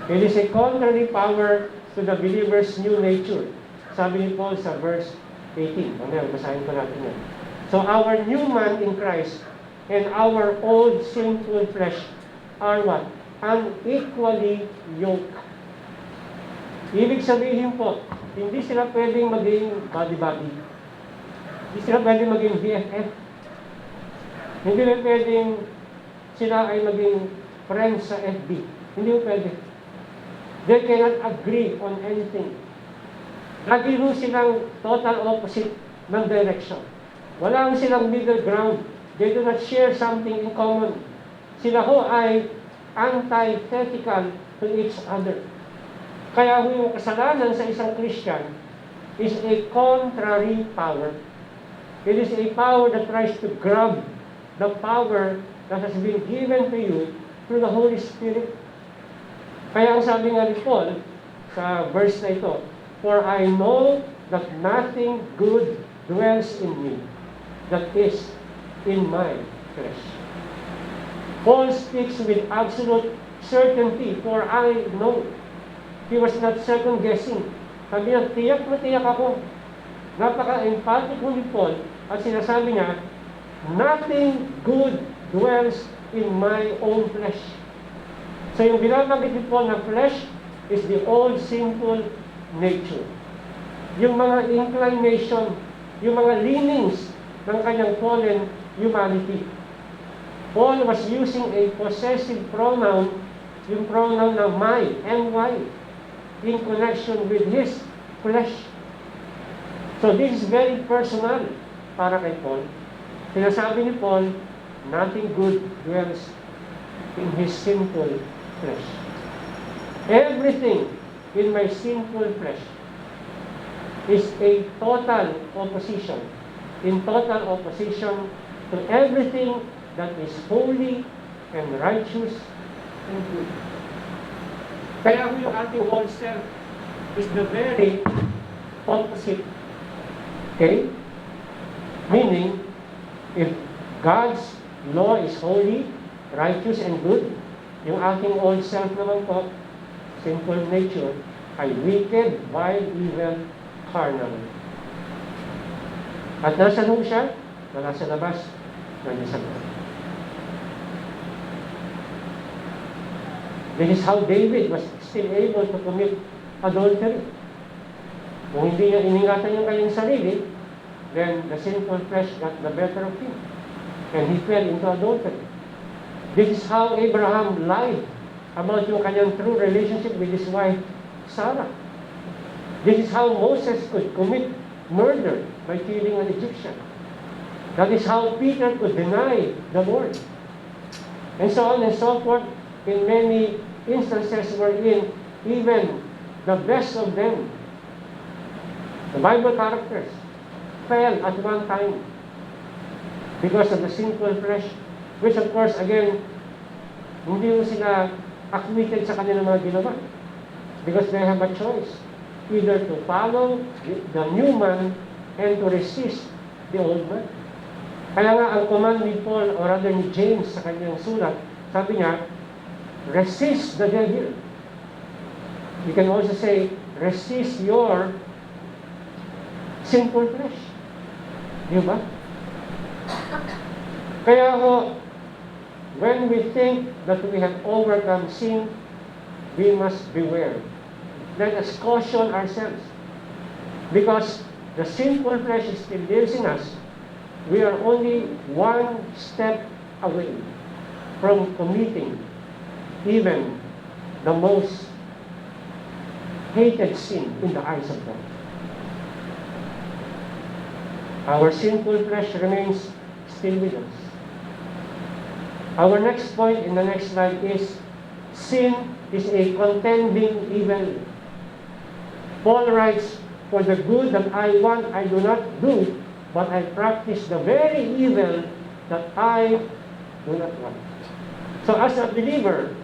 It is a contrary power to the believer's new nature. Sabi ni Paul sa verse 18. Mamaya, basahin pa natin yan. So our new man in Christ and our old sinful flesh are what? Unequally yoked. Ibig sabihin po, hindi sila pwedeng maging body-body. Hindi sila pwedeng maging BFF. Hindi rin pwedeng sila ay maging friends sa FB. Hindi mo pwede. They cannot agree on anything. Lagi ho silang total opposite ng direction. Wala silang middle ground. They do not share something in common. Sila ho ay antithetical to each other. Kaya ho yung kasalanan sa isang Christian is a contrary power. It is a power that tries to grab the power that has been given to you through the Holy Spirit. Kaya ang sabi nga ni Paul sa verse na ito, "For I know that nothing good dwells in me, that is, in my flesh." Paul speaks with absolute certainty, "For I know." He was not second-guessing. Sabi niya, tiyak na tiyak ako. Napaka-emphatic ni Paul at sinasabi niya, "Nothing good dwells in my own flesh." So yung binabanggit ni Paul na flesh is the old sinful nature. Yung mga inclination, yung mga leanings ng kanyang fallen humanity. Paul was using a possessive pronoun, yung pronoun na my, my, in connection with his flesh. So this is very personal para kay Paul. Sinasabi ni Paul, nothing good dwells in his sinful flesh. Everything in my sinful flesh is a total opposition, in total opposition to everything that is holy and righteous and good. Kaya yung ating whole self is the very opposite. Okay? Meaning, if God's law is holy, righteous, and good, yung ating old self naman po, sinful nature, ay wicked, vile, evil, carnal. At nasa loob siya, na nasa labas, nasa loob. This is how David was still able to commit adultery. Kung hindi niya iningatan yung kanyang sarili, then the sinful flesh got the better of him. And he fell into adultery. This is how Abraham lied about yung kanyang true relationship with his wife, Sarah. This is how Moses could commit murder by killing an Egyptian. That is how Peter could deny the Lord. And so on and so forth, in many instances wherein even the best of them, the Bible characters, fell at one time because of the sinful flesh, which of course, again, hindi mo sila acquitted sa kanilang mga ginawa. Because they have a choice, either to follow the new man and to resist the old man. Kaya nga, ang command ni Paul, or rather ni James sa kanyang sulat, sabi niya, resist the devil. You can also say, resist your sinful flesh. Di ba? Kaya ho, when we think that we have overcome sin, we must beware. Let us caution ourselves. Because the sinful flesh still lives in us. We are only one step away from committing even the most hated sin in the eyes of God. Our sinful flesh remains still with us. Our next point in the next slide is sin is a contending evil. Paul writes, "For the good that I want I do not do, but I practice the very evil that I do not want." So as a believer,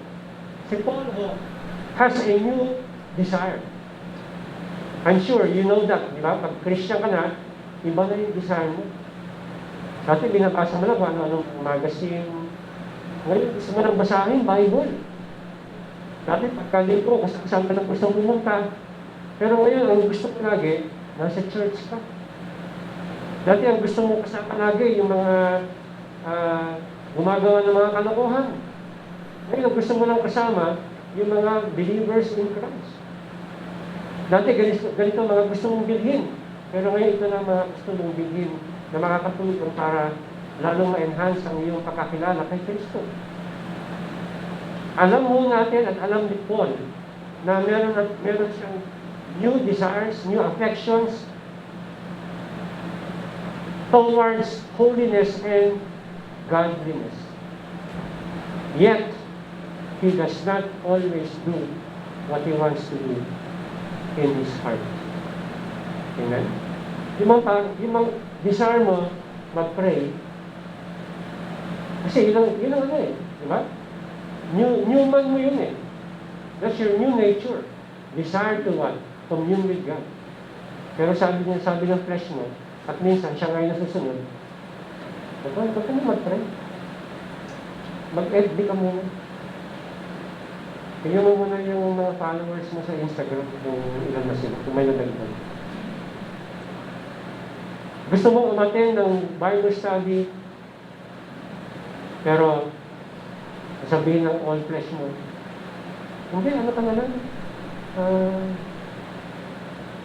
si Paul has a new desire. I'm sure you know that, di ba? Pag Christian ka na, iba na yung desire mo. Dati binabasa mo lang kung ano-anong magazine. Ngayon, gusto mo nang basahin, Bible. Dati pagkalingko, kasama ka ng gusto pumunta. Pero ngayon, ang gusto ko lagi, nasa church ka. Dati ang gusto mo kasama lagi, yung mga gumagawa ng mga kalokohan. Ngayon, gusto mo lang kasama yung mga believers in Christ. Dati, ganito mga gusto mong bilhin. Pero ngayon, ito na mga gusto mong bilhin na makakatulong para lalong ma-enhance ang iyong pagkakilala kay Kristo. Alam mo natin at alam ni Paul na meron siyang new desires, new affections towards holiness and godliness. Yet, he does not always do what he wants to do in his heart. Amen? Yung desire mo mag-pray, kasi yun ang ano eh, di ba? New man mo yun eh. That's your new nature. Desire to what? Commune with God. Pero sabi ng flesh mo, at minsan siya ngayon nasusunod, huwag ka na mag-pray. Mag-FB ka muna. Tingnan mo muna yung mga followers mo sa Instagram kung ilan na sila, kung may nadagdag. Gusto mong umattend ng Bible study, pero sabihin ng all flesh mo, hindi, ano ka na lang,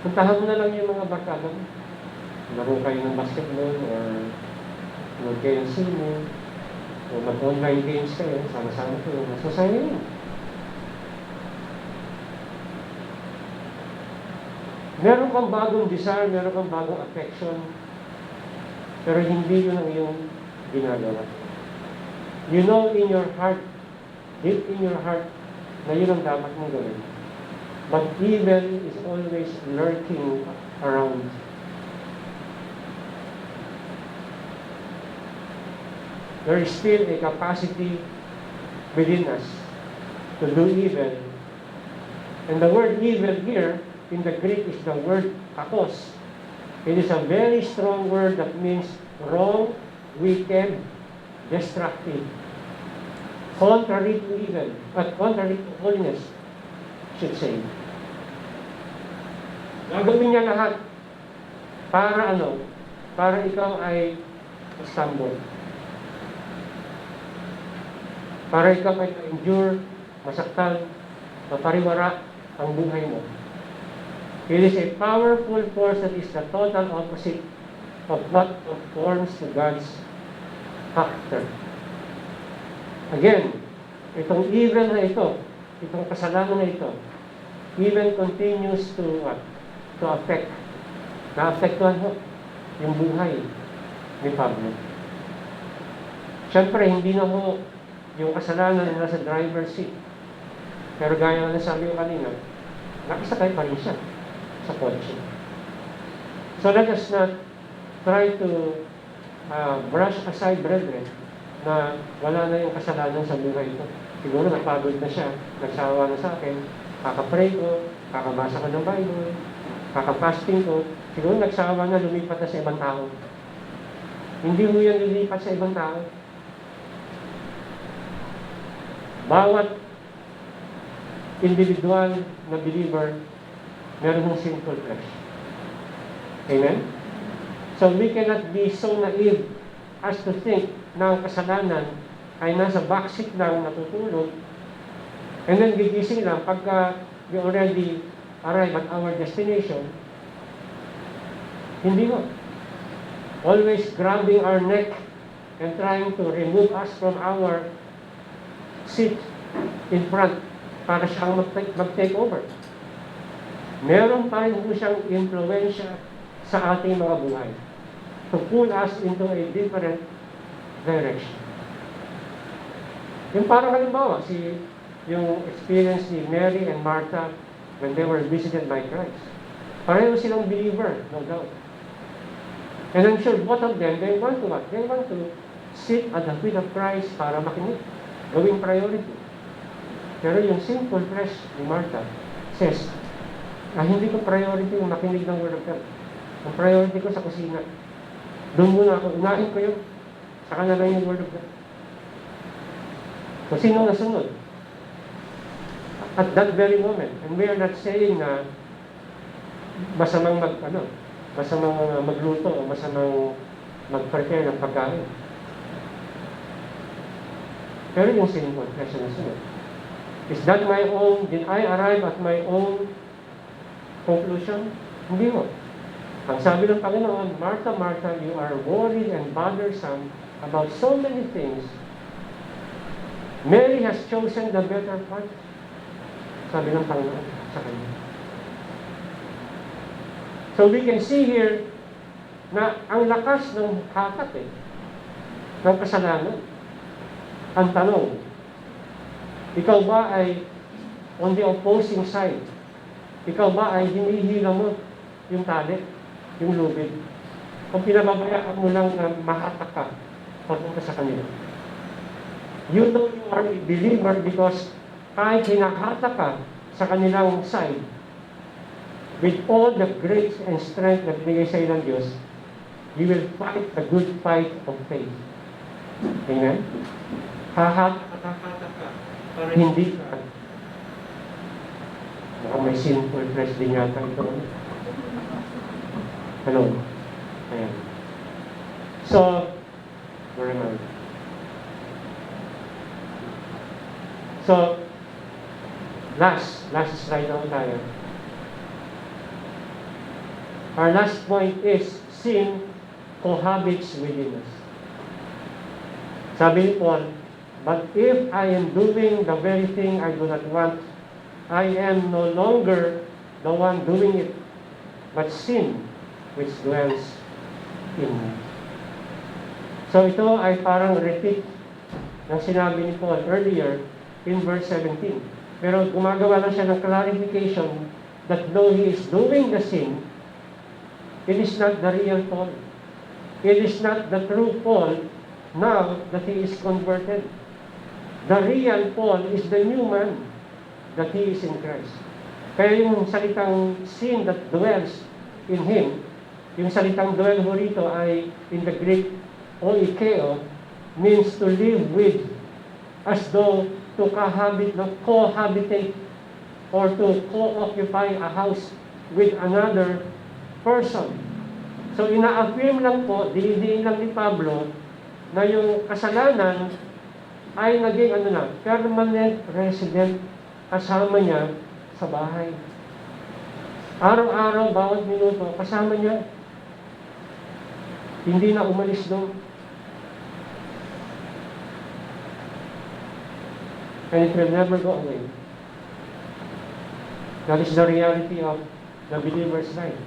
puntahan mo na lang yung mga barkada mo. Laro kayo ng basketball, or mag kayo ng swimming, o mag-online games kayo, sama-sama kayo, masasaya yun. Meron kang bagong desire, meron kang bagong affection, pero hindi yun ang iyong ginagawa. You know in your heart, deep in your heart, na yun ang dapat mong gawin. But evil is always lurking around. There is still a capacity within us to do evil. And the word evil here, in the Greek, is the word kakos. It is a very strong word that means wrong, wicked, destructive, contrary to evil, but contrary to holiness, should say. Gagawin niya lahat para ano? Para ikaw ay stumble. Para ikaw ay endure, masaktan, mapariwara ang buhay mo. It is a powerful force that is the total opposite of what conforms to God's character. Again, itong evil na ito, itong kasalanan na ito, even continues to what? To affect. Na-affectuhan mo yung buhay ni Pablo. Siyempre, hindi na ho yung kasalanan na nasa driver's seat. Pero gaya na sabi ko kanina, nakasakay pa rin siya sa kotse. So let us not try to brush aside, brethren, na wala na yung kasalanan sa buhay ito. Siguro napagod na siya, nagsawa na sa akin, kakapray ko, kakabasa ko ng Bible, kakapasting ko, siguro nagsawa na, lumipat na sa ibang tao. Hindi mo yan lilipat sa ibang tao. Bawat individual na believer, meron ng sinful flesh. Amen? So we cannot be so naive as to think na ang kasalanan ay nasa backseat lang natutulog, and then gigising lang pagka we already arrive at our destination. Hindi mo. Always grabbing our neck and trying to remove us from our seat in front para siyang mag-take over. Meron pa rin po siyang influensya sa ating mga buhay to pull us into a different direction. Yung parang halimbawa, yung experience ni Mary and Martha when they were visited by Christ. Pareho silang believer, no doubt. And I'm sure both of them, they want to what? They want to sit at the feet of Christ para makinig. Gawing priority. Pero yung sinful flesh ni Martha says, hindi ko priority yung makinig ng Word of God. Ang priority ko sa kusina. Doon muna ako, unahin ko yun. Saka na lang yung Word of God. So, sino nasunod? At that very moment. And we are not saying na masamang magluto o masamang mag-prepare ng pagkain. Pero yung sinful flesh na nasunod. Is that my own? Did I arrive at my own conclusion? Hindi mo. Ang sabi ng Panginoon, Martha, Martha, you are worried and bothersome about so many things. Mary has chosen the better part. Sabi ng Panginoon sa kanya. So we can see here na ang lakas ng hatak ng kasalanan. Ang tanong, ikaw ba ay on the opposing side? Ikaw ba ay hinihila mo yung tali, yung lubid? kung pinababayaan mo lang na mahatak ka papunta sa kanila. You know you are a believer because kahit hinahatak ka sa kanilang side, with all the grace and strength na binigay sa ng Diyos, you will fight the good fight of faith. Amen? Hahatak ka para hindi ka. Baka may sinful flesh din yata ito. Hello? Ayan. So, where am I? So, last slide na tayo. Our last point is, sin cohabits within us. Sabi ni Paul, but if I am doing the very thing I do not want, I am no longer the one doing it, but sin which dwells in me. So ito ay parang repeat ng sinabi ni Paul earlier in verse 17. Pero gumagawa lang siya ng clarification that though he is doing the sin, it is not the real Paul. It is not the true Paul now that he is converted. The real Paul is the new man that he is in Christ. Kaya yung salitang sin that dwells in him, yung salitang dwell ho rito ay in the Greek oikeo, means to live with, as though to cohabitate or to co-occupy a house with another person. So ina-affirm lang po, dinidiin lang ni Pablo na yung kasalanan ay naging permanent resident kasama niya sa bahay. Araw-araw, bawat minuto, kasama niya. Hindi na umalis doon. And it will never go away. That is the reality of the believer's life.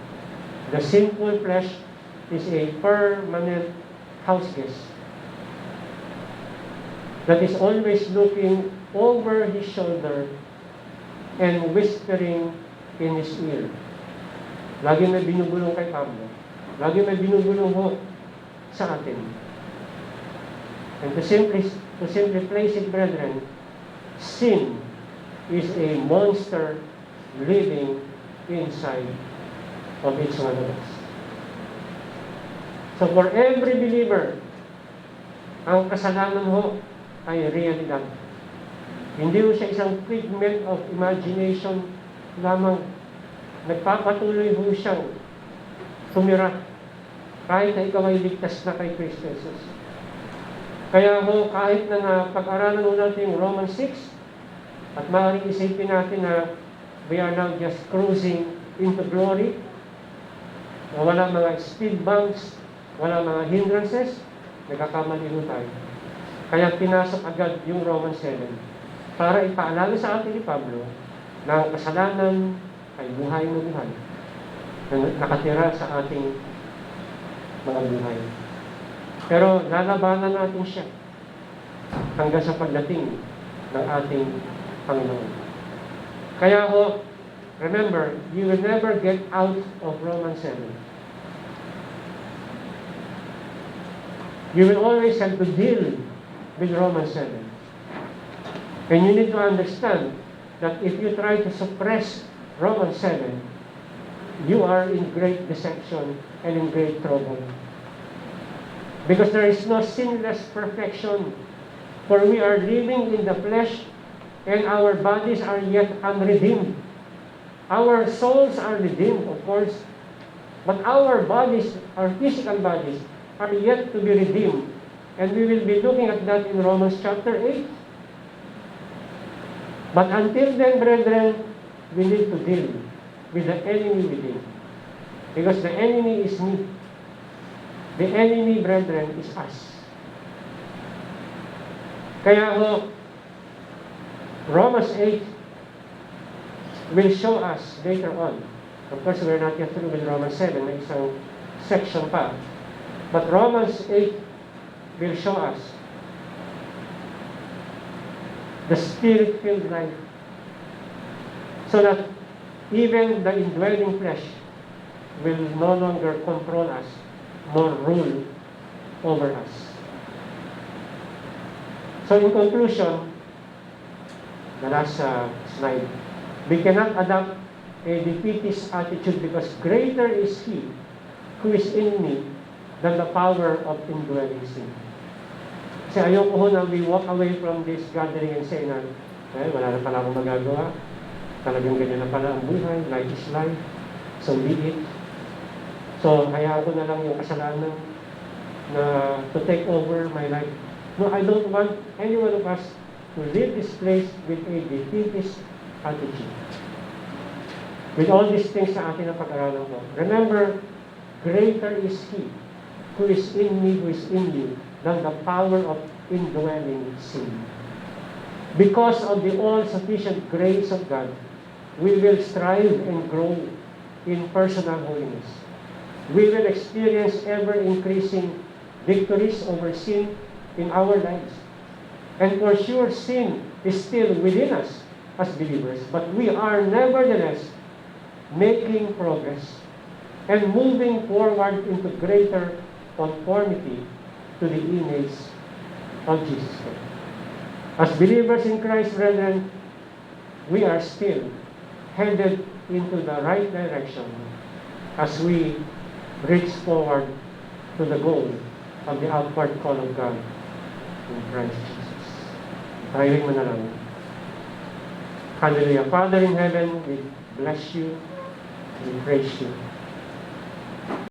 The sinful flesh is a permanent house guest that is always looking over his shoulder and whispering in his ear. Lagi may binubulong kay Pablo. Lagi may binubulong ho sa atin. And to simply place it, brethren, sin is a monster living inside of each one of us. So for every believer, ang kasalanan ho ay realidad. Hindi ho siya isang figment of imagination lamang. Nagpapatuloy ho siyang tumira kahit na ikaw ay ligtas na kay Kristo Jesus. Kaya ho, kahit na pag-aralan ho natin yung Romans 6, at maaaring isipin natin na we are now just cruising into glory, na wala mga speed bumps, wala mga hindrances, nagkakamali ho tayo. Kaya pinasok agad yung Romans 7 para ipaalala sa atin ni Pablo na ang kasalanan ay buhay na buhay na nakatira sa ating mga buhay. Pero lalabanan natin siya hanggang sa pagdating ng ating Panginoon. Kaya ho, remember, you will never get out of Romans 7. You will always have to deal with Romans 7. And you need to understand that if you try to suppress Romans 7, you are in great deception and in great trouble. Because there is no sinless perfection. For we are living in the flesh and our bodies are yet unredeemed. Our souls are redeemed, of course, but our bodies, our physical bodies, are yet to be redeemed. And we will be looking at that in Romans chapter 8. But until then, brethren, we need to deal with the enemy within. Because the enemy is me. The enemy, brethren, is us. Kaya ho, Romans 8 will show us later on. Of course, we're not yet through with Romans 7. May isang section pa. But Romans 8 will show us the Spirit-filled life, so that even the indwelling flesh will no longer control us, more rule over us. So in conclusion, the last slide, we cannot adopt a defeatist attitude because greater is He who is in me than the power of indwelling sin. Kasi ayoko ho na we walk away from this gathering and say na, wala na pala akong magagawa. Talagang ganyan na pala ang buhay. Life is life. So be it. So, hayaan ko na lang yung kasalanan na to take over my life. No, I don't want any one of us to leave this place with a defeatist attitude. With all these things na atin ang pag-aralan ko. Remember, greater is He who is in me, who is in you, than the power of indwelling sin. Because of the all-sufficient grace of God, we will strive and grow in personal holiness. We will experience ever-increasing victories over sin in our lives. And for sure, sin is still within us as believers, but we are nevertheless making progress and moving forward into greater conformity to the image of Jesus Christ. As believers in Christ, brethren, we are still headed into the right direction as we reach forward to the goal of the outward call of God in Christ Jesus. Tayo'y manalangin. Hallelujah. Father in heaven, we bless you, we praise you.